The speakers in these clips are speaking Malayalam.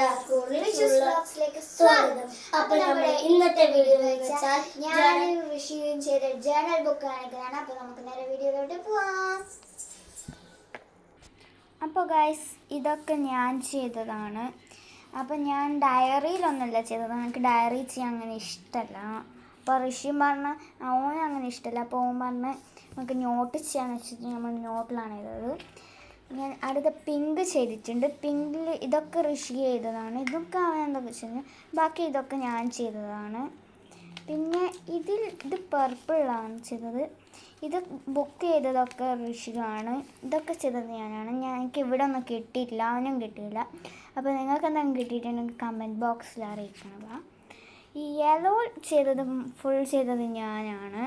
എല്ലാവർക്കും സ്വാഗതം. അപ്പോൾ നമ്മുടെ ഇന്നത്തെ വീഡിയോ വെച്ചാൽ ഞാൻ റിഷീവ് ചെയ്ത ജേണൽ ബുക്ക് കാണിക്കുന്നതാണ്. അപ്പോൾ നമുക്ക് നേരെ വീഡിയോയിലോട്ട് പോവാം. അപ്പോൾ ഗൈസ്, ഇതൊക്കെ ഞാൻ ചെയ്തതാണ്. അപ്പോൾ ഞാൻ ഡയറിയിലൊന്നുമല്ല ചെയ്തത്. എനിക്ക് ഡയറി ചെയ്യാൻ അങ്ങനെ ഇഷ്ടമല്ല. അപ്പോൾ ഋഷി പറഞ്ഞ ഓന് അങ്ങനെ ഇഷ്ടമല്ല. അപ്പോൾ ഓൻ പറഞ്ഞ് നമുക്ക് നോട്ട് ചെയ്യാന്ന് വെച്ചിട്ട് നമ്മൾ നോട്ടിലാണ് ചെയ്തത്. ഞാൻ അടുത്ത പിങ്ക് ചെയ്തിട്ടുണ്ട്. പിങ്കിൽ ഇതൊക്കെ ഋഷി ചെയ്തതാണ്. ഇതൊക്കെ അവൻ എന്തൊക്കെ ചെയ്തു, ബാക്കി ഇതൊക്കെ ഞാൻ ചെയ്തതാണ്. പിന്നെ ഇത് പർപ്പിളാണ് ചെയ്തത്. ഇത് ബുക്ക് ചെയ്തതൊക്കെ ഋഷിയാണ്. ഇതൊക്കെ ചെയ്തത് ഞാനാണ്. എനിക്ക് ഇവിടെ ഒന്നും കിട്ടിയിട്ടില്ല, അവനും കിട്ടിയില്ല. അപ്പോൾ നിങ്ങൾക്ക് എന്തെങ്കിലും കിട്ടിയിട്ടുണ്ടെങ്കിൽ കമൻറ്റ് ബോക്സിൽ അറിയിക്കണം. ഈ യെല്ലോ ചെയ്തത് ഫുൾ ചെയ്തത് ഞാനാണ്.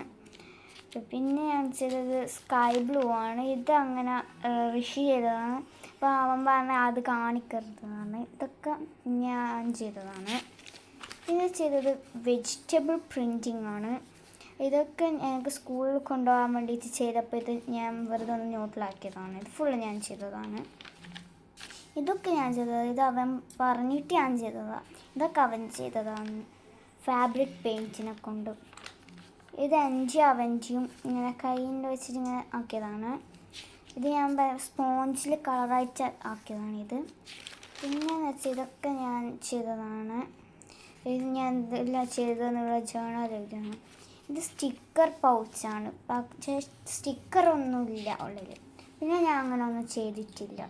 പിന്നെ ഞാൻ ചെയ്തത് സ്കൈ ബ്ലൂ ആണ്. ഇത് അങ്ങനെ ഋഷി ചെയ്തതാണ്. അപ്പോൾ അവൻ പറഞ്ഞ അത് കാണിക്കരുതാണ്. ഇതൊക്കെ ഞാൻ ചെയ്തതാണ്. പിന്നെ ചെയ്തത് വെജിറ്റബിൾ പ്രിൻറ്റിങ് ആണ്. ഇതൊക്കെ എനിക്ക് സ്കൂളിൽ കൊണ്ടുപോകാൻ വേണ്ടിയിട്ട് ചെയ്തപ്പോൾ ഇത് ഞാൻ വെറുതെ ഒന്ന് നോട്ടിലാക്കിയതാണ്. ഇത് ഫുള്ള് ഞാൻ ചെയ്തതാണ്. ഇതൊക്കെ ഞാൻ ചെയ്തത് ഇത് അവൻ പറഞ്ഞിട്ട് ഞാൻ ചെയ്തതാണ്. ഇതൊക്കെ അവൻ ചെയ്തതാണ് ഫാബ്രിക് പെയിൻറ്റിനെ കൊണ്ട്. ഇത് അവൻ്റെയും ഇങ്ങനെ കയ്യിൽ വെച്ചിട്ട് ഇങ്ങനെ ആക്കിയതാണ്. ഇത് ഞാൻ സ്പോഞ്ചിൽ കളറായിട്ട് ആക്കിയതാണ്. ഇത് പിന്നെയെന്ന് വെച്ചാൽ ഇതൊക്കെ ഞാൻ ചെയ്തതാണ്. ഇത് ഞാൻ ഇതെല്ലാം ചെയ്തതെന്നുള്ള ജേണൽ എഴുതിയാണ്. ഇത് സ്റ്റിക്കർ പൗച്ചാണ്, പക്ഷേ സ്റ്റിക്കറൊന്നുമില്ല ഉള്ളിൽ. പിന്നെ ഞാൻ അങ്ങനെ ഒന്നും ചെയ്തിട്ടില്ല.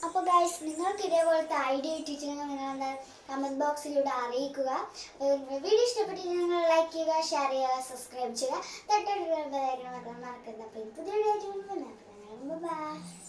അപ്പോൾ ഗൈസ്, നിങ്ങൾക്ക് ഇതേപോലത്തെ ഐഡിയ ഇട്ടിട്ടുണ്ടെങ്കിൽ നിങ്ങൾ കമൻറ്റ് ബോക്സിലൂടെ അറിയിക്കുക. വീഡിയോ ഇഷ്ടപ്പെട്ടിട്ട് നിങ്ങൾ ലൈക്ക് ചെയ്യുക, ഷെയർ ചെയ്യുക, സബ്സ്ക്രൈബ് ചെയ്യുക, തൊട്ടടുത്തുള്ള ബെൽ ഐക്കൺ മറക്കരുത്. അപ്പോൾ പുതിയ വീഡിയോ ബൈ.